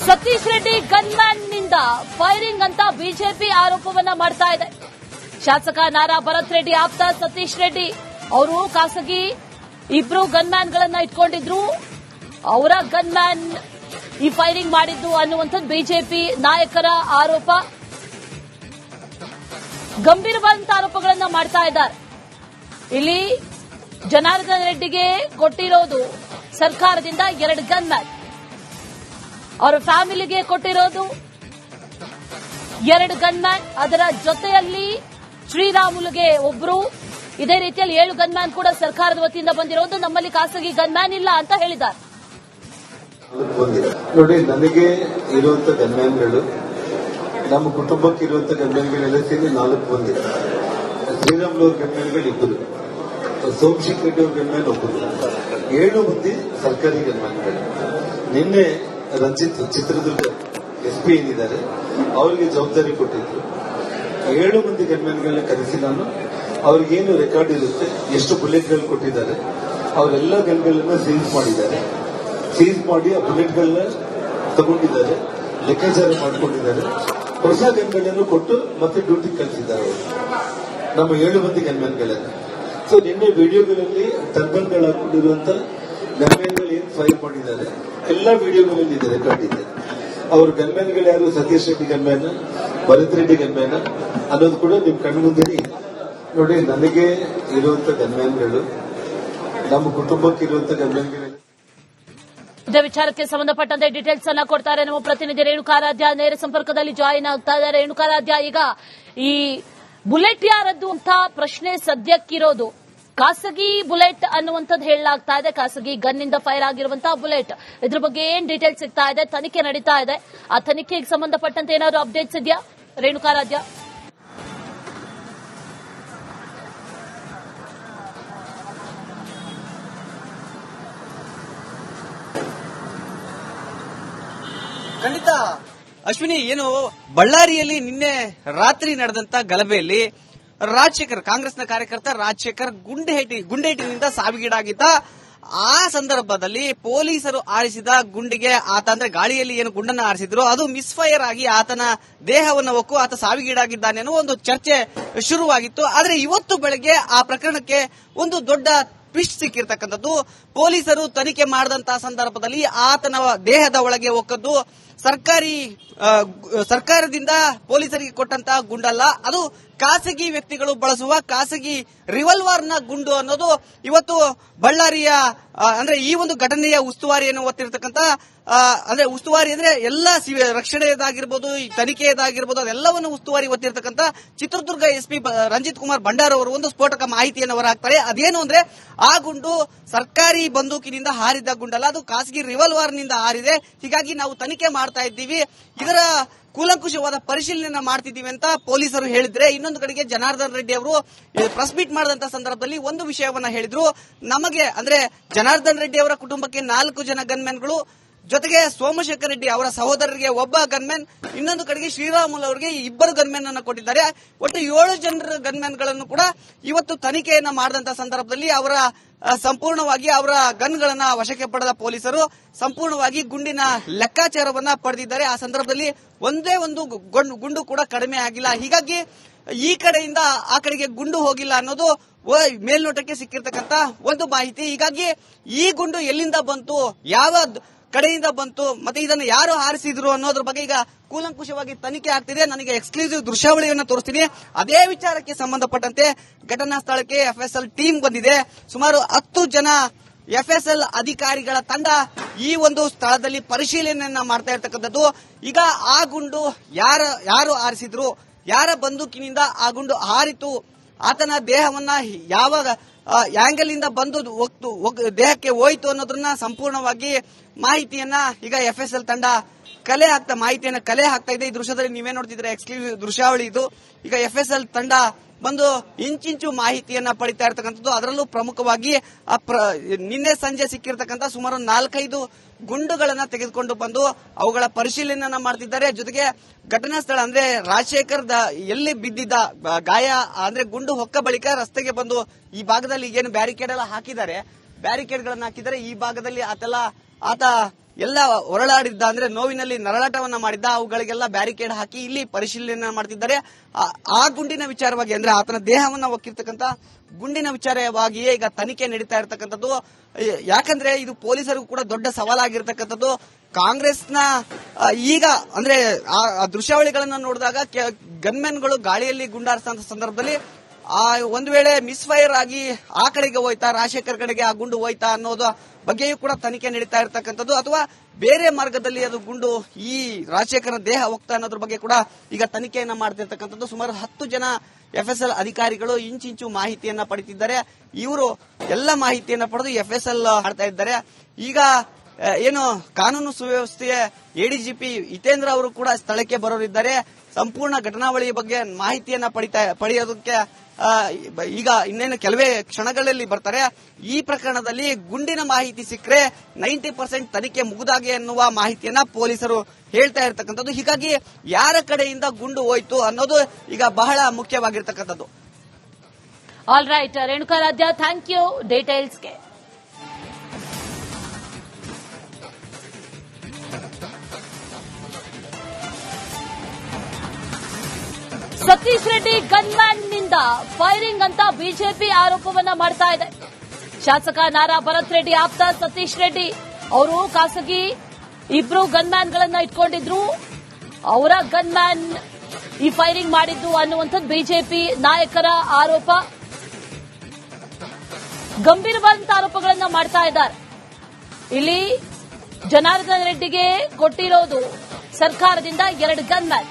Satish Reddy gunman ನಿಂದ firing ಅಂತ BJP ಆರೋಪವನ್ನ ಮಾಡ್ತಾ ಇದೆ. ಶಾಸಕ ನಾರಾ ಭರತ್ ರೆಡ್ಡಿ ಆಪ್ತ ಸತೀಶ್ ರೆಡ್ಡಿ ಅವರು ಖಾಸಗಿ ಇಬ್ರು ಗನ್ಮ್ಯಾನ್ ಗಳನ್ನ ಇಟ್ಕೊಂಡಿದ್ರು. ಅವರ ಗನ್ಮ್ಯಾನ್ ಈ ಫೈರಿಂಗ್ ಮಾಡಿದ್ದು ಅನ್ನುವಂಥದ್ದು ಬಿಜೆಪಿ ನಾಯಕರ ಆರೋಪ. ಗಂಭೀರವಾದಂತಹ ಆರೋಪಗಳನ್ನ ಮಾಡ್ತಾ ಇದ್ದಾರೆ. ಇಲ್ಲಿ ಜನಾರ್ದನ್ ರೆಡ್ಡಿಗೆ ಕೊಟ್ಟಿರೋದು ಸರ್ಕಾರದಿಂದ 2 ಗನ್ಮ್ಯಾನ್, ಅವರ ಫ್ಯಾಮಿಲಿಗೆ ಕೊಟ್ಟಿರೋದು 2 ಗನ್ಮ್ಯಾನ್, ಅದರ ಜೊತೆಯಲ್ಲಿ ಶ್ರೀರಾಮುಲುಗೆ ಒಬ್ರು, ಇದೇ ರೀತಿಯಲ್ಲಿ 7 ಗನ್ಮ್ಯಾನ್ ಕೂಡ ಸರ್ಕಾರದ ವತಿಯಿಂದ ಬಂದಿರೋದು. ನಮ್ಮಲ್ಲಿ ಖಾಸಗಿ ಗನ್ಮ್ಯಾನ್ ಇಲ್ಲ ಅಂತ ಹೇಳಿದ್ದಾರೆ. ನೋಡಿ, ನನಗೆ ಇರುವಂತ ಗನ್ಮ್ಯಾನ್ಗಳು, ನಮ್ಮ ಕುಟುಂಬಕ್ಕೆ ಇರುವಂತ ಗನ್ಮ್ಯಾನ್ಗಳೆಲ್ಲ ಸೇರಿ 4 ಬಂದಿದೆ. ಶ್ರೀರಾಮುಲು ಅವ್ರ ಗನ್ಮ್ಯಾನ್ಗಳು 2, ಸೋಮಶೇಖರ್ ರೆಡ್ಡಿ ಅವ್ರ ಗನ್ಮ್ಯಾನ್ 1, 7 ಮಂದಿ ಸರ್ಕಾರಿ ಗನ್ಮ್ಯಾನ್ಗಳು. ನಿನ್ನೆ ರಂಜಿತ್ ಚಿತ್ರದುರ್ಗ ಎಸ್ಪಿ ಏನಿದ್ದಾರೆ ಅವರಿಗೆ ಜವಾಬ್ದಾರಿ ಕೊಟ್ಟಿದ್ರು. 7 ಮಂದಿ ಗನ್ಮ್ಯಾನ್ಗಳನ್ನ ಕರೆಸಿ ನಾನು ಅವ್ರಿಗೇನು ರೆಕಾರ್ಡ್ ಇರುತ್ತೆ, ಎಷ್ಟು ಬುಲೆಟ್ಗಳು ಕೊಟ್ಟಿದ್ದಾರೆ, ಅವರೆಲ್ಲ ಗನ್ಗಳನ್ನ ಸೀಸ್ ಮಾಡಿದ್ದಾರೆ. ಸೀಸ್ ಮಾಡಿ ಆ ಬುಲೆಟ್ಗಳನ್ನ ತಗೊಂಡಿದ್ದಾರೆ, ಲೆಕ್ಕಾಚಾರ ಮಾಡಿಕೊಂಡಿದ್ದಾರೆ. ಹೊಸ ಗನ್ಗಳನ್ನು ಕೊಟ್ಟು ಮತ್ತೆ ಡ್ಯೂಟಿ ಕಳಿಸಿದ್ದಾರೆ ಅವರು, ನಮ್ಮ 7 ಮಂದಿ ಗನ್ಮ್ಯಾನ್ಗಳನ್ನ. ಸೊ ನಿನ್ನೆ ವಿಡಿಯೋಗಳಲ್ಲಿ ಟರ್ಬನ್ಗಳು ಹಾಕೊಂಡಿರುವಂತ ಗನ್ಮ್ಯಾನ್ಗಳು ಏನ್ ಫೈರ್ ಮಾಡಿದ್ದಾರೆ ಎಲ್ಲ ವಿಡಿಯೋಗಳಲ್ಲಿ ಇದೆ, ರೆಕಾರ್ಡ್ ಇದೆ. ಅವ್ರ ಗನ್ಮ್ಯಾನ್ಗಳು ಯಾರು, ಸತೀಶ್ ರೆಡ್ಡಿ ಗನ್ಮ್ಯಾನ್, ಭರತ್ ರೆಡ್ಡಿ ಗನ್ಮ್ಯಾನ್ ಅನ್ನೋದು ಕೂಡ ನಿಮ್ ಕಣ್ಣು ಮುಂದೆನೇ ಇದೆ. ನೋಡಿ, ನನಗೆ ಇರುವಂತ ಗನ್ಮ್ಯಾನ್ಗಳು, ನಮ್ಮ ಕುಟುಂಬಕ್ಕೆ ಇರುವಂತ ಗನ್ಮ್ಯಾನ್ಗಳು. ಇದೇ ವಿಚಾರಕ್ಕೆ ಸಂಬಂಧಪಟ್ಟಂತೆ ಡೀಟೇಲ್ಸ್ ಅನ್ನ ಕೊಡ್ತಾರೆ ನಮ್ಮ ಪ್ರತಿನಿಧಿ ರೇಣುಕಾರಾಧ್ಯ. ನೇರ ಸಂಪರ್ಕದಲ್ಲಿ ಜಾಯಿನ್ ಆಗ್ತಾ ಇದ್ದಾರೆ. ರೇಣುಕಾರಾಧ್ಯ, ಈಗ ಈ ಬುಲೆಟ್ ಯಾರದ್ದು ಅಂತ ಪ್ರಶ್ನೆ ಸದ್ಯಕ್ಕಿರೋದು. ಖಾಸಗಿ ಬುಲೆಟ್ ಅನ್ನುವಂಥದ್ದು ಹೇಳಲಾಗ್ತಾ ಇದೆ, ಖಾಸಗಿ ಗನ್ನಿಂದ ಫೈರ್ ಆಗಿರುವಂತಹ ಬುಲೆಟ್. ಇದ್ರ ಬಗ್ಗೆ ಏನ್ ಡೀಟೇಲ್ಸ್ ಸಿಗ್ತಾ ಇದೆ? ತನಿಖೆ ನಡೀತಾ ಇದೆ. ಆ ತನಿಖೆಗೆ ಸಂಬಂಧಪಟ್ಟಂತೆ ಏನಾದರೂ ಅಪ್ಡೇಟ್ಸ್ ಇದೆಯಾ ರೇಣುಕಾರಾಧ್ಯ? ಖಂಡಿತ ಅಶ್ವಿನಿ, ಏನು ಬಳ್ಳಾರಿಯಲ್ಲಿ ನಿನ್ನೆ ರಾತ್ರಿ ನಡೆದಂತ ಗಲಭೆಯಲ್ಲಿ ರಾಜಶೇಖರ್, ಕಾಂಗ್ರೆಸ್ನ ಕಾರ್ಯಕರ್ತ ರಾಜಶೇಖರ್ ಗುಂಡೇಟಿನಿಂದ ಸಾವಿಗೀಡಾಗಿದ್ದ. ಆ ಸಂದರ್ಭದಲ್ಲಿ ಪೊಲೀಸರು ಆರಿಸಿದ ಗುಂಡಿಗೆ ಆತ, ಅಂದ್ರೆ ಗಾಳಿಯಲ್ಲಿ ಏನು ಗುಂಡನ್ನು ಆರಿಸಿದ್ರು ಅದು ಮಿಸ್ಫೈರ್ ಆಗಿ ಆತನ ದೇಹವನ್ನು ಹೊಕ್ಕು ಆತ ಸಾವಿಗೀಡಾಗಿದ್ದಾನೆ ಅನ್ನೋ ಒಂದು ಚರ್ಚೆ ಶುರುವಾಗಿತ್ತು. ಆದ್ರೆ ಇವತ್ತು ಬೆಳಗ್ಗೆ ಆ ಪ್ರಕರಣಕ್ಕೆ ಒಂದು ದೊಡ್ಡ ಟ್ವಿಸ್ಟ್ ಸಿಕ್ಕಿರ್ತಕ್ಕಂಥದ್ದು. ಪೊಲೀಸರು ತನಿಖೆ ಮಾಡಿದಂತಹ ಸಂದರ್ಭದಲ್ಲಿ ಆತನ ದೇಹದ ಒಳಗೆ ಹೊಕ್ಕದ್ದು ಸರ್ಕಾರದಿಂದ ಪೊಲೀಸರಿಗೆ ಕೊಟ್ಟಂತಹ ಗುಂಡಲ್ಲ, ಅದು ಖಾಸಗಿ ವ್ಯಕ್ತಿಗಳು ಬಳಸುವ ಖಾಸಗಿ ರಿವಾಲ್ವರ್ನ ಗುಂಡು ಅನ್ನೋದು ಇವತ್ತು ಬಳ್ಳಾರಿಯ, ಅಂದ್ರೆ ಈ ಒಂದು ಘಟನೆಯ ಉಸ್ತುವಾರಿಯನ್ನು ಹೊತ್ತಿರತಕ್ಕಂತ, ಅಂದ್ರೆ ಉಸ್ತುವಾರಿ ಅಂದ್ರೆ ಎಲ್ಲ ರಕ್ಷಣೆಯದಾಗಿರ್ಬೋದು, ತನಿಖೆಯದಾಗಿರ್ಬೋದು, ಅದೆಲ್ಲವನ್ನು ಉಸ್ತುವಾರಿ ಹೊತ್ತಿರತಕ್ಕಂತ ಚಿತ್ರದುರ್ಗ ಎಸ್ಪಿ ರಂಜಿತ್ ಕುಮಾರ್ ಭಂಡಾರ್ ಅವರು ಒಂದು ಸ್ಫೋಟಕ ಮಾಹಿತಿಯನ್ನು ಹೊರಹಾಕ್ತಾರೆ. ಅದೇನು ಅಂದ್ರೆ ಆ ಗುಂಡು ಸರ್ಕಾರಿ ಬಂದೂಕಿನಿಂದ ಹಾರಿದ ಗುಂಡಲ್ಲ, ಅದು ಖಾಸಗಿ ರಿವಾಲ್ವರ್ನಿಂದ ಹಾರಿದೆ. ಹೀಗಾಗಿ ನಾವು ತನಿಖೆ ಮಾಡ್ತಾ ಇದ್ದೀವಿ, ಇದರ ಕೂಲಂಕುಷವಾದ ಪರಿಶೀಲನೆ ಮಾಡ್ತಿದ್ದೀವಿ ಅಂತ ಪೊಲೀಸರು ಹೇಳಿದ್ರೆ, ಇನ್ನೊಂದು ಕಡೆಗೆ ಜನಾರ್ದನ್ ರೆಡ್ಡಿ ಅವರು ಪ್ರೆಸ್ ಮೀಟ್ ಮಾಡಿದಂತ ಸಂದರ್ಭದಲ್ಲಿ ಒಂದು ವಿಷಯವನ್ನ ಹೇಳಿದ್ರು. ನಮಗೆ, ಅಂದ್ರೆ ಜನಾರ್ದನ್ ರೆಡ್ಡಿ ಅವರ ಕುಟುಂಬಕ್ಕೆ 4 ಜನ ಗನ್ಮ್ಯಾನ್ಗಳು, ಜೊತೆಗೆ ಸೋಮಶೇಖರ್ ರೆಡ್ಡಿ ಅವರ ಸಹೋದರರಿಗೆ 1 ಗನ್ಮ್ಯಾನ್, ಇನ್ನೊಂದು ಕಡೆಗೆ ಶ್ರೀರಾಮುಲು ಅವರಿಗೆ 2 ಗನ್ಮ್ಯಾನ್ ಅನ್ನು ಕೊಟ್ಟಿದ್ದಾರೆ. ಒಟ್ಟು 7 ಜನರ ಗನ್ಮ್ಯಾನ್ ಗಳನ್ನು ಕೂಡ ಇವತ್ತು ತನಿಖೆಯನ್ನ ಮಾಡಿದಂತ ಸಂದರ್ಭದಲ್ಲಿ ಅವರ ಸಂಪೂರ್ಣವಾಗಿ ಅವರ ಗನ್ಗಳನ್ನ ವಶಕ್ಕೆ ಪಡೆದ ಪೊಲೀಸರು ಸಂಪೂರ್ಣವಾಗಿ ಗುಂಡಿನ ಲೆಕ್ಕಾಚಾರವನ್ನ ಪಡೆದಿದ್ದಾರೆ. ಆ ಸಂದರ್ಭದಲ್ಲಿ ಒಂದೇ ಒಂದು ಗುಂಡು ಕೂಡ ಕಡಿಮೆ ಆಗಿಲ್ಲ. ಹೀಗಾಗಿ ಈ ಕಡೆಯಿಂದ ಆ ಕಡೆಗೆ ಗುಂಡು ಹೋಗಿಲ್ಲ ಅನ್ನೋದು ಮೇಲ್ನೋಟಕ್ಕೆ ಸಿಕ್ಕಿರ್ತಕ್ಕಂತ ಒಂದು ಮಾಹಿತಿ. ಹೀಗಾಗಿ ಈ ಗುಂಡು ಎಲ್ಲಿಂದ ಬಂತು, ಯಾವ ಕಡೆಯಿಂದ ಬಂತು, ಮತ್ತೆ ಇದನ್ನು ಯಾರು ಹಾರಿಸಿದ್ರು ಅನ್ನೋದ್ರ ಬಗ್ಗೆ ಈಗ ಕೂಲಂಕುಷವಾಗಿ ತನಿಖೆ ಆಗ್ತಿದೆ. ನನಗೆ ಎಕ್ಸ್ಕ್ಲೂಸಿವ್ ದೃಶ್ಯಾವಳಿಯನ್ನು ತೋರಿಸ್ತೀನಿ. ಅದೇ ವಿಚಾರಕ್ಕೆ ಸಂಬಂಧಪಟ್ಟಂತೆ ಘಟನಾ ಸ್ಥಳಕ್ಕೆ FSL ಟೀಮ್ ಬಂದಿದೆ. ಸುಮಾರು 10 ಜನ FSL ಅಧಿಕಾರಿಗಳ ತಂಡ ಈ ಒಂದು ಸ್ಥಳದಲ್ಲಿ ಪರಿಶೀಲನೆಯನ್ನ ಮಾಡ್ತಾ ಇರತಕ್ಕಂಥದ್ದು. ಈಗ ಆ ಗುಂಡು ಯಾರು ಹಾರಿಸಿದ್ರು, ಯಾರ ಬಂದೂಕಿನಿಂದ ಆ ಗುಂಡು ಹಾರಿತು, ಆತನ ದೇಹವನ್ನ ಯಾವಾಗ ಆಂಗಲ್ ಇಂದ ಬಂದು ದೇಹಕ್ಕೆ ಹೋಯಿತು ಅನ್ನೋದನ್ನ ಸಂಪೂರ್ಣವಾಗಿ ಮಾಹಿತಿಯನ್ನ ಈಗ FSL ತಂಡ ಮಾಹಿತಿಯನ್ನ ಕಲೆ ಹಾಕ್ತಾ ಇದೆ. ಈ ದೃಶ್ಯದಲ್ಲಿ ನೀವೇ ನೋಡ್ತಿದ್ರೆ ಎಕ್ಸ್ಕ್ಲೂಸಿವ್ ದೃಶ್ಯಾವಳಿ ಇದು. ಈಗ FSL ತಂಡ ಬಂದು ಇಂಚಿಂಚು ಮಾಹಿತಿಯನ್ನ ಪಡಿತಾ ಇರತಕ್ಕಂಥದ್ದು. ಅದರಲ್ಲೂ ಪ್ರಮುಖವಾಗಿ ನಿನ್ನೆ ಸಂಜೆ ಸಿಕ್ಕಿರ್ತಕ್ಕಂಥ ಸುಮಾರು 4-5 ಗುಂಡುಗಳನ್ನ ತೆಗೆದುಕೊಂಡು ಬಂದು ಅವುಗಳ ಪರಿಶೀಲನೆಯನ್ನ ಮಾಡ್ತಿದ್ದಾರೆ. ಜೊತೆಗೆ ಘಟನಾ ಸ್ಥಳ ಅಂದ್ರೆ ರಾಜಶೇಖರ್ ಎಲ್ಲಿ ಬಿದ್ದಿದ್ದ ಗಾಯ, ಅಂದ್ರೆ ಗುಂಡು ಹೊಕ್ಕ ಬಳಿಕ ರಸ್ತೆಗೆ ಬಂದು ಈ ಭಾಗದಲ್ಲಿ ಏನು ಬ್ಯಾರಿಕೇಡ್ ಎಲ್ಲ ಹಾಕಿದ್ದಾರೆ, ಬ್ಯಾರಿಕೇಡ್ ಗಳನ್ನ ಹಾಕಿದ್ದಾರೆ. ಈ ಭಾಗದಲ್ಲಿ ಆತ ಎಲ್ಲ ಹೊರಳಾಡಿದ್ದ, ಅಂದ್ರೆ ನೋವಿನಲ್ಲಿ ನರಳಾಟವನ್ನ ಮಾಡಿದ್ದ, ಅವುಗಳಿಗೆಲ್ಲ ಬ್ಯಾರಿಕೇಡ್ ಹಾಕಿ ಇಲ್ಲಿ ಪರಿಶೀಲನೆ ಮಾಡ್ತಿದ್ದಾರೆ. ಆ ಗುಂಡಿನ ವಿಚಾರವಾಗಿ, ಅಂದ್ರೆ ಆತನ ದೇಹವನ್ನ ಒಕ್ಕಿರ್ತಕ್ಕಂಥ ಗುಂಡಿನ ವಿಚಾರವಾಗಿಯೇ ಈಗ ತನಿಖೆ ನಡೀತಾ ಇರತಕ್ಕಂಥದ್ದು. ಯಾಕಂದ್ರೆ ಇದು ಪೊಲೀಸರಿಗೂ ಕೂಡ ದೊಡ್ಡ ಸವಾಲಾಗಿರ್ತಕ್ಕಂಥದ್ದು. ಕಾಂಗ್ರೆಸ್ನ ಈಗ ಅಂದ್ರೆ ಆ ದೃಶ್ಯಾವಳಿಗಳನ್ನ ನೋಡಿದಾಗ ಗನ್ಮೆನ್ಗಳು ಗಾಳಿಯಲ್ಲಿ ಗುಂಡಾರಿಸಿದ ಸಂದರ್ಭದಲ್ಲಿ ಒಂದು ವೇಳೆ ಮಿಸ್ ಫೈರ್ ಆಗಿ ಆ ಕಡೆಗೆ ಹೋಯ್ತಾ, ರಾಜಶೇಖರ್ ಕಡೆಗೆ ಆ ಗುಂಡು ಹೋಯ್ತಾ ಅನ್ನೋದು ಬಗ್ಗೆಯೂ ಕೂಡ ತನಿಖೆ ನಡೀತಾ ಇರತಕ್ಕಂಥದ್ದು. ಅಥವಾ ಬೇರೆ ಮಾರ್ಗದಲ್ಲಿ ಅದು ಗುಂಡು ಈ ರಾಜಶೇಖರನ ದೇಹ ಹೋಗ್ತಾ ಅನ್ನೋದ್ರ ಬಗ್ಗೆ ಕೂಡ ಈಗ ತನಿಖೆಯನ್ನ ಮಾಡ್ತಿರ್ತಕ್ಕಂಥದ್ದು. ಸುಮಾರು 10 ಜನ FSL ಅಧಿಕಾರಿಗಳು ಇಂಚಿಂಚು ಮಾಹಿತಿಯನ್ನ ಪಡೆದಿದ್ದಾರೆ. ಇವರು ಎಲ್ಲ ಮಾಹಿತಿಯನ್ನ ಪಡೆದು FSL ಮಾಡ್ತಾ ಇದ್ದಾರೆ. ಈಗ ಏನು ಕಾನೂನು ಸುವ್ಯವಸ್ಥೆಯ ADGP ಹಿತೇಂದ್ರ ಅವರು ಕೂಡ ಸ್ಥಳಕ್ಕೆ ಬರೋರಿದ್ದಾರೆ. ಸಂಪೂರ್ಣ ಘಟನಾವಳಿಯ ಬಗ್ಗೆ ಮಾಹಿತಿಯನ್ನ ಪಡೆಯೋದಕ್ಕೆ ಈಗ ಇನ್ನೇನು ಕೆಲವೇ ಕ್ಷಣಗಳಲ್ಲಿ ಬರ್ತಾರೆ. ಈ ಪ್ರಕರಣದಲ್ಲಿ ಗುಂಡಿನ ಮಾಹಿತಿ ಸಿಕ್ಕರೆ 90% ತನಿಖೆ ಮುಗಿದಾಗೆ ಎನ್ನುವ ಮಾಹಿತಿಯನ್ನ ಪೊಲೀಸರು ಹೇಳ್ತಾ ಇರ್ತಕ್ಕಂಥದ್ದು. ಹೀಗಾಗಿ ಯಾರ ಕಡೆಯಿಂದ ಗುಂಡು ಹೋಯ್ತು ಅನ್ನೋದು ಈಗ ಬಹಳ ಮುಖ್ಯವಾಗಿರ್ತಕ್ಕಂಥದ್ದು. All right Renukaradhya, thank you ಡೀಟೇಲ್ಸ್ಗೆ. ಸತೀಶ್ ರೆಡ್ಡಿ ಗನ್ಮ್ಯಾನ್ ನಿಂದ ಫೈರಿಂಗ್ ಅಂತ ಬಿಜೆಪಿ ಆರೋಪವನ್ನ ಮಾಡ್ತಾ ಇದೆ. ಶಾಸಕ ನಾರಾ ಭರತ್ ರೆಡ್ಡಿ ಆಪ್ತ ಸತೀಶ್ ರೆಡ್ಡಿ ಅವರು ಖಾಸಗಿ ಇಬ್ರು ಗನ್ಮ್ಯಾನ್ ಗಳನ್ನ ಇಟ್ಕೊಂಡಿದ್ರು. ಅವರ ಗನ್ಮ್ಯಾನ್ ಈ ಫೈರಿಂಗ್ ಮಾಡಿದ್ದು ಅನ್ನುವಂಥದ್ದು ಬಿಜೆಪಿ ನಾಯಕರ ಆರೋಪ. ಗಂಭೀರವಾದಂತಹ ಆರೋಪಗಳನ್ನ ಮಾಡ್ತಾ ಇದ್ದಾರೆ. ಇಲ್ಲಿ ಜನಾರ್ದನ್ ರೆಡ್ಡಿಗೆ ಕೊಟ್ಟಿರೋದು ಸರ್ಕಾರದಿಂದ 2 ಗನ್ಮ್ಯಾನ್,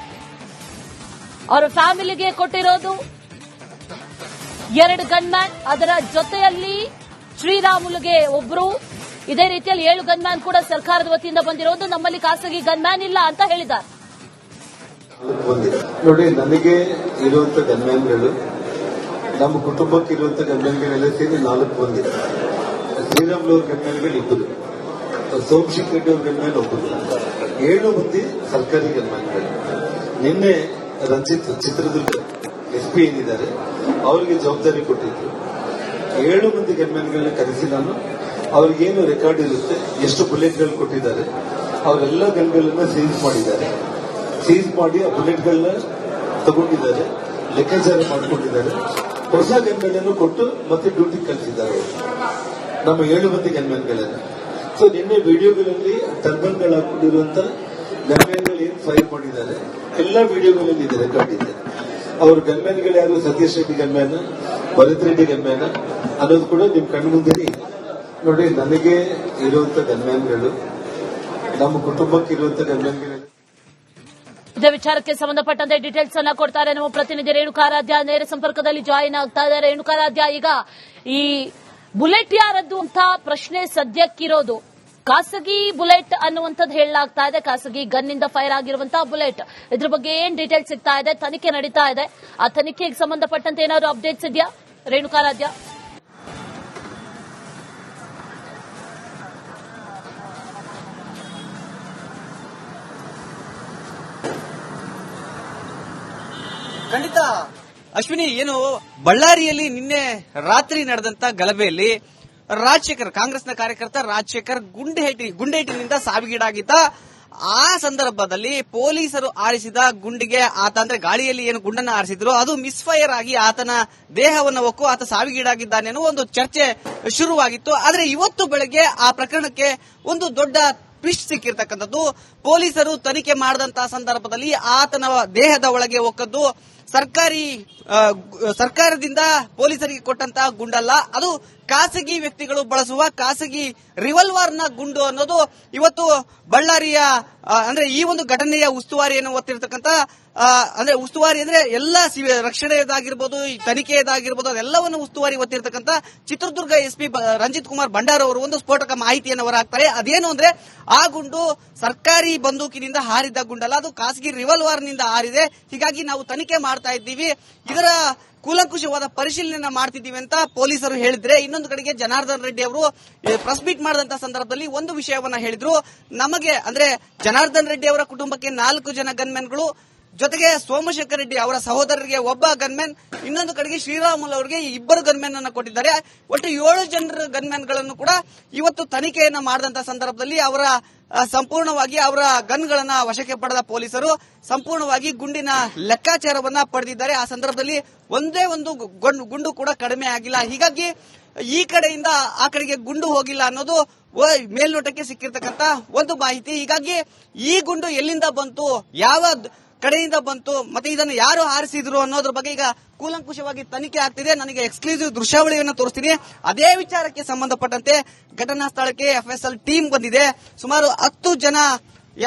ಅವರ ಫ್ಯಾಮಿಲಿಗೆ ಕೊಟ್ಟಿರೋದು 2 ಗನ್ಮ್ಯಾನ್, ಅದರ ಜೊತೆಯಲ್ಲಿ ಶ್ರೀರಾಮುಲುಗೆ ಒಬ್ರು, ಇದೇ ರೀತಿಯಲ್ಲಿ 7 ಗನ್ಮ್ಯಾನ್ ಕೂಡ ಸರ್ಕಾರದ ವತಿಯಿಂದ ಬಂದಿರೋದು. ನಮ್ಮಲ್ಲಿ ಖಾಸಗಿ ಗನ್ಮ್ಯಾನ್ ಇಲ್ಲ ಅಂತ ಹೇಳಿದ್ದಾರೆ. ನೋಡಿ, ನನಗೆ ಇರುವಂತ ಗನ್ಮ್ಯಾನ್ಗಳು, ನಮ್ಮ ಕುಟುಂಬಕ್ಕೆ ಇರುವಂತ ಗನ್ಮ್ಯಾನ್ಗಳೆಲ್ಲ ಸೇರಿ 4 ಬಂದಿದೆ. ಶ್ರೀರಾಮುಲು ಅವ್ರ ಗನ್ಮ್ಯಾನ್ಗಳು 2, ಸೋಮಶೇಖರ್ ರೆಡ್ಡಿ ಅವ್ರ ಗನ್ಮ್ಯಾನ್ 1, 7 ಮಂದಿ ಸರ್ಕಾರಿ ಗನ್ಮ್ಯಾನ್ಗಳು. ನಿನ್ನೆ ರಂಜಿತ್ ಚಿತ್ರದುರ್ಗ SP ಏನಿದ್ದಾರೆ ಅವರಿಗೆ ಜವಾಬ್ದಾರಿ ಕೊಟ್ಟಿದ್ರು. 7 ಮಂದಿ ಗನ್ಮ್ಯಾನ್ಗಳನ್ನ ಕರೆಸಿ ನಾನು ಅವ್ರಿಗೇನು ರೆಕಾರ್ಡ್ ಇರುತ್ತೆ, ಎಷ್ಟು ಬುಲೆಟ್ಗಳು ಕೊಟ್ಟಿದ್ದಾರೆ, ಅವರೆಲ್ಲ ಗನ್ಗಳನ್ನ ಸೀಸ್ ಮಾಡಿದ್ದಾರೆ. ಸೀಸ್ ಮಾಡಿ ಆ ಬುಲೆಟ್ಗಳನ್ನ ತಗೊಂಡಿದ್ದಾರೆ, ಲೆಕ್ಕಾಚಾರ ಮಾಡಿಕೊಂಡಿದ್ದಾರೆ. ಹೊಸ ಗನ್ಗಳನ್ನು ಕೊಟ್ಟು ಮತ್ತೆ ಡ್ಯೂಟಿ ಕಳಿಸಿದ್ದಾರೆ ನಮ್ಮ 7 ಮಂದಿ ಗನ್ಮ್ಯಾನ್ಗಳನ್ನ. ಸೊ ನಿನ್ನೆ ವಿಡಿಯೋಗಳಲ್ಲಿ ಟರ್ಬನ್ಗಳು ಹಾಕೊಂಡಿರುವಂತ ಗನ್ಮ್ಯಾನ್ಗಳು ಏನ್ ಫೈರ್ ಮಾಡಿದ್ದಾರೆ ಎಲ್ಲ ವಿಡಿಯೋಗಳಲ್ಲಿ ಇದೆ, ರೆಕಾರ್ಡ್ ಇದೆ. ಅವ್ರ ಗನ್ಮ್ಯಾನ್ಗಳು ಯಾರು, ಸತೀಶ್ ರೆಡ್ಡಿ ಗನ್ಮ್ಯಾನ್, ಭರತ್ ರೆಡ್ಡಿ ಗನ್ಮ್ಯಾನ್ ಅನ್ನೋದು ಕೂಡ ನಿಮ್ ಕಣ್ಣು ಮುಂದೆನೇ ಇದೆ. ನೋಡಿ, ನನಗೆ ಇರುವಂತ ಗನ್ಮ್ಯಾನ್ಗಳು, ನಮ್ಮ ಕುಟುಂಬಕ್ಕೆ ಇರುವಂತ ಗನ್ಮ್ಯಾನ್ಗಳು. ಇದೇ ವಿಚಾರಕ್ಕೆ ಸಂಬಂಧಪಟ್ಟಂತೆ ಡೀಟೇಲ್ಸ್ ಅನ್ನ ಕೊಡ್ತಾರೆ ನಮ್ಮ ಪ್ರತಿನಿಧಿ ರೇಣುಕಾರಾಧ್ಯ. ನೇರ ಸಂಪರ್ಕದಲ್ಲಿ ಜಾಯಿನ್ ಆಗ್ತಾ ಇದ್ದಾರೆ. ರೇಣುಕಾರಾಧ್ಯ, ಈಗ ಈ ಬುಲೆಟ್ ಯಾರದ್ದು ಅಂತ ಪ್ರಶ್ನೆ ಸದ್ಯಕ್ಕಿರೋದು. ಖಾಸಗಿ ಬುಲೆಟ್ ಅನ್ನುವಂಥದ್ದು ಹೇಳಲಾಗ್ತಾ ಇದೆ, ಖಾಸಗಿ ಗನ್ನಿಂದ ಫೈರ್ ಆಗಿರುವಂತಹ ಬುಲೆಟ್. ಇದ್ರ ಬಗ್ಗೆ ಏನ್ ಡೀಟೇಲ್ಸ್ ಸಿಗ್ತಾ ಇದೆ? ತನಿಖೆ ನಡೀತಾ ಇದೆ. ಆ ತನಿಖೆಗೆ ಸಂಬಂಧಪಟ್ಟಂತೆ ಏನಾದ್ರು ಅಪ್ಡೇಟ್ಸ್ ಇದೆಯಾ ರೇಣುಕಾರಾಧ್ಯ? ಖಂಡಿತ ಅಶ್ವಿನಿ, ಏನು ಬಳ್ಳಾರಿಯಲ್ಲಿ ನಿನ್ನೆ ರಾತ್ರಿ ನಡೆದಂತ ಗಲಭೆಯಲ್ಲಿ ರಾಜಶೇಖರ್, ಕಾಂಗ್ರೆಸ್ನ ಕಾರ್ಯಕರ್ತ ರಾಜಶೇಖರ್ ಗುಂಡೇಟಿನಿಂದ ಸಾವಿಗೀಡಾಗಿದ್ದ. ಆ ಸಂದರ್ಭದಲ್ಲಿ ಪೊಲೀಸರು ಆರಿಸಿದ ಗುಂಡಿಗೆ ಆತ, ಅಂದ್ರೆ ಗಾಳಿಯಲ್ಲಿ ಏನು ಗುಂಡನ್ನು ಆರಿಸಿದ್ರು, ಅದು ಮಿಸ್ ಫೈರ್ ಆಗಿ ಆತನ ದೇಹವನ್ನು ಹೊಕ್ಕು ಆತ ಸಾವಿಗೀಡಾಗಿದ್ದಾನೆ ಅನ್ನೋ ಒಂದು ಚರ್ಚೆ ಶುರುವಾಗಿತ್ತು. ಆದ್ರೆ ಇವತ್ತು ಬೆಳಗ್ಗೆ ಆ ಪ್ರಕರಣಕ್ಕೆ ಒಂದು ದೊಡ್ಡ ಟ್ವಿಸ್ಟ್ ಸಿಕ್ಕಿರ್ತಕ್ಕಂಥದ್ದು. ಪೊಲೀಸರು ತನಿಖೆ ಮಾಡಿದಂತಹ ಸಂದರ್ಭದಲ್ಲಿ ಆತನ ದೇಹದ ಒಳಗೆ ಹೊಕ್ಕದ್ದು ಸರ್ಕಾರದಿಂದ ಪೊಲೀಸರಿಗೆ ಕೊಟ್ಟಂತಹ ಗುಂಡಲ್ಲ, ಅದು ಖಾಸಗಿ ವ್ಯಕ್ತಿಗಳು ಬಳಸುವ ಖಾಸಗಿ ರಿವಾಲ್ವರ್ನ ಗುಂಡು ಅನ್ನೋದು ಇವತ್ತು ಬಳ್ಳಾರಿಯ ಅಂದ್ರೆ ಈ ಒಂದು ಘಟನೆಯ ಉಸ್ತುವಾರಿಯನ್ನು ಹೊತ್ತಿರತಕ್ಕಂತ, ಅಂದ್ರೆ ಉಸ್ತುವಾರಿ ಅಂದ್ರೆ ಎಲ್ಲ ರಕ್ಷಣೆಯದಾಗಿರ್ಬೋದು, ತನಿಖೆಯದಾಗಿರ್ಬೋದು, ಅದೆಲ್ಲವನ್ನು ಉಸ್ತುವಾರಿ ಹೊತ್ತಿರತಕ್ಕಂತ ಚಿತ್ರದುರ್ಗ SP ರಂಜಿತ್ ಕುಮಾರ್ ಭಂಡಾರ್ ಅವರು ಒಂದು ಸ್ಫೋಟಕ ಮಾಹಿತಿಯನ್ನು ಹೊರಹಾಕ್ತಾರೆ. ಅದೇನು ಅಂದ್ರೆ ಆ ಗುಂಡು ಸರ್ಕಾರಿ ಬಂದೂಕಿನಿಂದ ಹಾರಿದ್ದ ಗುಂಡಲ್ಲ, ಅದು ಖಾಸಗಿ ರಿವಾಲ್ವರ್ನಿಂದ ಹಾರಿದೆ. ಹೀಗಾಗಿ ನಾವು ತನಿಖೆ ಮಾಡ್ತಾ ಇದ್ದೀವಿ, ಇದರ ಕೂಲಂಕುಷವಾದ ಪರಿಶೀಲನೆ ಮಾಡ್ತಿದ್ದೀವಿ ಅಂತ ಪೊಲೀಸರು ಹೇಳಿದ್ರೆ, ಇನ್ನೊಂದು ಕಡೆಗೆ ಜನಾರ್ದನ್ ರೆಡ್ಡಿ ಅವರು ಪ್ರೆಸ್ ಮೀಟ್ ಮಾಡಿದಂತ ಸಂದರ್ಭದಲ್ಲಿ ಒಂದು ವಿಷಯವನ್ನ ಹೇಳಿದ್ರು. ನಮಗೆ ಅಂದ್ರೆ ಜನಾರ್ದನ್ ರೆಡ್ಡಿ ಅವರ ಕುಟುಂಬಕ್ಕೆ 4 ಜನ ಗನ್ಮೆನ್ಗಳು, ಜೊತೆಗೆ ಸೋಮಶೇಖರ್ ರೆಡ್ಡಿ ಅವರ ಸಹೋದರರಿಗೆ ಒಬ್ಬ ಗನ್ಮ್ಯಾನ್, ಇನ್ನೊಂದು ಕಡೆಗೆ ಶ್ರೀರಾಮುಲು ಅವರಿಗೆ ಇಬ್ಬರು ಗನ್ಮ್ಯಾನ್ ಅನ್ನು ಕೊಟ್ಟಿದ್ದಾರೆ. ಒಟ್ಟು 7 ಜನರ ಗನ್ಮ್ಯಾನ್ ಗಳನ್ನು ಕೂಡ ಇವತ್ತು ತನಿಖೆಯನ್ನ ಮಾಡಿದಂತ ಸಂದರ್ಭದಲ್ಲಿ ಅವರ ಸಂಪೂರ್ಣವಾಗಿ ಅವರ ಗನ್ಗಳನ್ನ ವಶಕ್ಕೆ ಪಡೆದ ಪೊಲೀಸರು ಸಂಪೂರ್ಣವಾಗಿ ಗುಂಡಿನ ಲೆಕ್ಕಾಚಾರವನ್ನ ಪಡೆದಿದ್ದಾರೆ. ಆ ಸಂದರ್ಭದಲ್ಲಿ ಒಂದೇ ಒಂದು ಗುಂಡು ಕೂಡ ಕಡಿಮೆ ಆಗಿಲ್ಲ. ಹೀಗಾಗಿ ಈ ಕಡೆಯಿಂದ ಆ ಕಡೆಗೆ ಗುಂಡು ಹೋಗಿಲ್ಲ ಅನ್ನೋದು ಮೇಲ್ನೋಟಕ್ಕೆ ಸಿಕ್ಕಿರ್ತಕ್ಕಂತ ಒಂದು ಮಾಹಿತಿ. ಹೀಗಾಗಿ ಈ ಗುಂಡು ಎಲ್ಲಿಂದ ಬಂತು, ಯಾವ ಕಡೆಯಿಂದ ಬಂತು, ಮತ್ತೆ ಇದನ್ನು ಯಾರು ಹಾರಿಸಿದ್ರು ಅನ್ನೋದ್ರ ಬಗ್ಗೆ ಈಗ ಕೂಲಂಕುಷವಾಗಿ ತನಿಖೆ ಆಗ್ತಿದೆ. ನನಗೆ ಎಕ್ಸ್ಕ್ಲೂಸಿವ್ ದೃಶ್ಯಾವಳಿಯನ್ನು ತೋರಿಸ್ತೀನಿ. ಅದೇ ವಿಚಾರಕ್ಕೆ ಸಂಬಂಧಪಟ್ಟಂತೆ ಘಟನಾ ಸ್ಥಳಕ್ಕೆ FSL ಟೀಮ್ ಬಂದಿದೆ. ಸುಮಾರು 10 ಜನ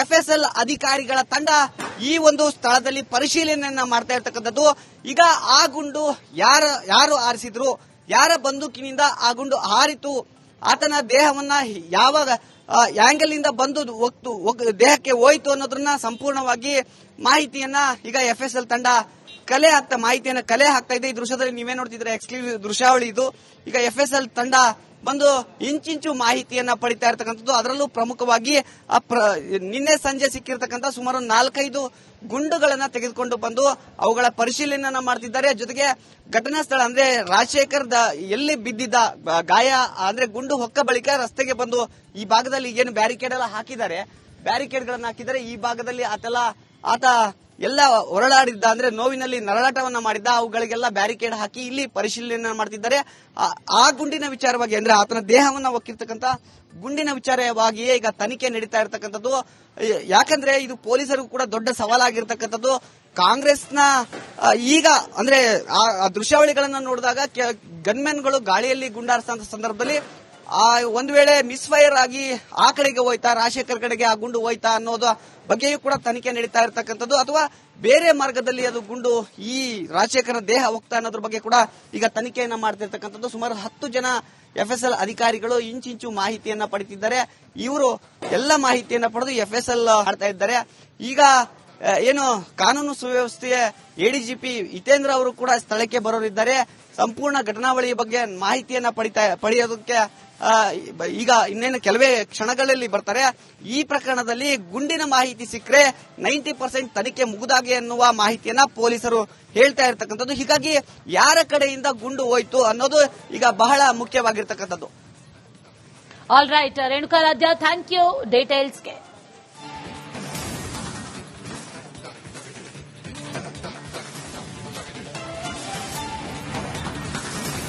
FSL ಅಧಿಕಾರಿಗಳ ತಂಡ ಈ ಒಂದು ಸ್ಥಳದಲ್ಲಿ ಪರಿಶೀಲನೆಯನ್ನ ಮಾಡ್ತಾ ಇರ್ತಕ್ಕಂಥದ್ದು. ಈಗ ಆ ಗುಂಡು ಯಾರು ಹಾರಿಸಿದ್ರು, ಯಾರ ಬಂದೂಕಿನಿಂದ ಆ ಗುಂಡು ಹಾರಿತು, ಆತನ ದೇಹವನ್ನ ಯಾವಾಗ ಆಂಗಲ್ ಇಂದ ಬಂದು ದೇಹಕ್ಕೆ ಹೋಯಿತು ಅನ್ನೋದನ್ನ ಸಂಪೂರ್ಣವಾಗಿ ಮಾಹಿತಿಯನ್ನ ಈಗ FSL ತಂಡ ಮಾಹಿತಿಯನ್ನ ಕಲೆ ಹಾಕ್ತಾ ಇದೆ. ಈ ದೃಶ್ಯದಲ್ಲಿ ನೀವೇ ನೋಡ್ತಿದ್ರೆ ಎಕ್ಸ್ಕ್ಲೂಸಿವ್ ದೃಶ್ಯಾವಳಿ ಇದು. ಈಗ FSL ತಂಡ ಬಂದು ಇಂಚಿಂಚು ಮಾಹಿತಿಯನ್ನ ಪಡಿತಾ ಇರತಕ್ಕಂಥದ್ದು. ಅದರಲ್ಲೂ ಪ್ರಮುಖವಾಗಿ ನಿನ್ನೆ ಸಂಜೆ ಸಿಕ್ಕಿರ್ತಕ್ಕಂಥ ಸುಮಾರು 4-5 ಗುಂಡುಗಳನ್ನ ತೆಗೆದುಕೊಂಡು ಬಂದು ಅವುಗಳ ಪರಿಶೀಲನೆಯನ್ನ ಮಾಡ್ತಿದ್ದಾರೆ. ಜೊತೆಗೆ ಘಟನಾ ಸ್ಥಳ ಅಂದ್ರೆ ರಾಜಶೇಖರ್ ಎಲ್ಲಿ ಬಿದ್ದಿದ್ದ ಗಾಯ ಅಂದ್ರೆ ಗುಂಡು ಹೊಕ್ಕ ಬಳಿಕ ರಸ್ತೆಗೆ ಬಂದು ಈ ಭಾಗದಲ್ಲಿ ಏನು ಬ್ಯಾರಿಕೇಡ್ ಎಲ್ಲ ಹಾಕಿದ್ದಾರೆ, ಬ್ಯಾರಿಕೇಡ್ ಗಳನ್ನ ಹಾಕಿದ್ದಾರೆ. ಈ ಭಾಗದಲ್ಲಿ ಆತ ಎಲ್ಲ ಹೊರಳಾಡಿದ್ದ ಅಂದ್ರೆ ನೋವಿನಲ್ಲಿ ನರಳಾಟವನ್ನ ಮಾಡಿದ್ದ, ಅವುಗಳಿಗೆಲ್ಲ ಬ್ಯಾರಿಕೇಡ್ ಹಾಕಿ ಇಲ್ಲಿ ಪರಿಶೀಲನೆ ಮಾಡ್ತಿದ್ದಾರೆ. ಆ ಗುಂಡಿನ ವಿಚಾರವಾಗಿ ಅಂದ್ರೆ ಆತನ ದೇಹವನ್ನ ಒಕ್ಕಿರ್ತಕ್ಕಂಥ ಗುಂಡಿನ ವಿಚಾರವಾಗಿಯೇ ಈಗ ತನಿಖೆ ನಡೀತಾ ಇರತಕ್ಕಂಥದ್ದು. ಯಾಕಂದ್ರೆ ಇದು ಪೊಲೀಸರಿಗೂ ಕೂಡ ದೊಡ್ಡ ಸವಾಲಾಗಿರ್ತಕ್ಕಂಥದ್ದು. ಕಾಂಗ್ರೆಸ್ನ ಈಗ ಅಂದ್ರೆ ಆ ದೃಶ್ಯಾವಳಿಗಳನ್ನ ನೋಡಿದಾಗ ಗನ್ಮೆನ್ಗಳು ಗಾಳಿಯಲ್ಲಿ ಗುಂಡಾರಿಸಿದ ಸಂದರ್ಭದಲ್ಲಿ ಒಂದು ವೇಳೆ ಮಿಸ್ ಫೈರ್ ಆಗಿ ಆ ಕಡೆಗೆ ಹೋಯ್ತಾ, ರಾಜಶೇಖರ್ ಕಡೆಗೆ ಆ ಗುಂಡು ಹೋಯ್ತಾ ಅನ್ನೋದು ಬಗ್ಗೆಯೂ ಕೂಡ ತನಿಖೆ ನಡೀತಾ ಇರತಕ್ಕಂಥದ್ದು. ಅಥವಾ ಬೇರೆ ಮಾರ್ಗದಲ್ಲಿ ಅದು ಗುಂಡು ಈ ರಾಜಶೇಖರ ದೇಹ ಹೋಗ್ತಾ ಅನ್ನೋದ್ರ ಬಗ್ಗೆ ಕೂಡ ಈಗ ತನಿಖೆಯನ್ನ ಮಾಡ್ತಿರ್ತಕ್ಕಂಥದ್ದು. ಸುಮಾರು 10 ಜನ FSL ಅಧಿಕಾರಿಗಳು ಇಂಚಿಂಚು ಮಾಹಿತಿಯನ್ನ ಪಡೆದಿದ್ದಾರೆ. ಇವರು ಎಲ್ಲ ಮಾಹಿತಿಯನ್ನ ಪಡೆದು FSL ಮಾಡ್ತಾ ಇದ್ದಾರೆ. ಈಗ ಏನು ಕಾನೂನು ಸುವ್ಯವಸ್ಥೆಯ ADGP ಹಿತೇಂದ್ರ ಅವರು ಕೂಡ ಸ್ಥಳಕ್ಕೆ ಬರೋರಿದ್ದಾರೆ. ಸಂಪೂರ್ಣ ಘಟನಾವಳಿಯ ಬಗ್ಗೆ ಮಾಹಿತಿಯನ್ನ ಪಡೆಯೋದಕ್ಕೆ ಈಗ ಇನ್ನೇನು ಕೆಲವೇ ಕ್ಷಣಗಳಲ್ಲಿ ಬರ್ತಾರೆ. ಈ ಪ್ರಕರಣದಲ್ಲಿ ಗುಂಡಿನ ಮಾಹಿತಿ ಸಿಕ್ಕರೆ 90% ತನಿಖೆ ಮುಗಿದಾಗೆ ಅನ್ನುವ ಮಾಹಿತಿಯನ್ನ ಪೊಲೀಸರು ಹೇಳ್ತಾ ಇರ್ತಕ್ಕಂಥದ್ದು. ಹೀಗಾಗಿ ಯಾರ ಕಡೆಯಿಂದ ಗುಂಡು ಹೋಯ್ತು ಅನ್ನೋದು ಈಗ ಬಹಳ ಮುಖ್ಯವಾಗಿರ್ತಕ್ಕಂಥದ್ದು. All right Renukaradhya, thank you ಡೀಟೇಲ್ಸ್ಗೆ.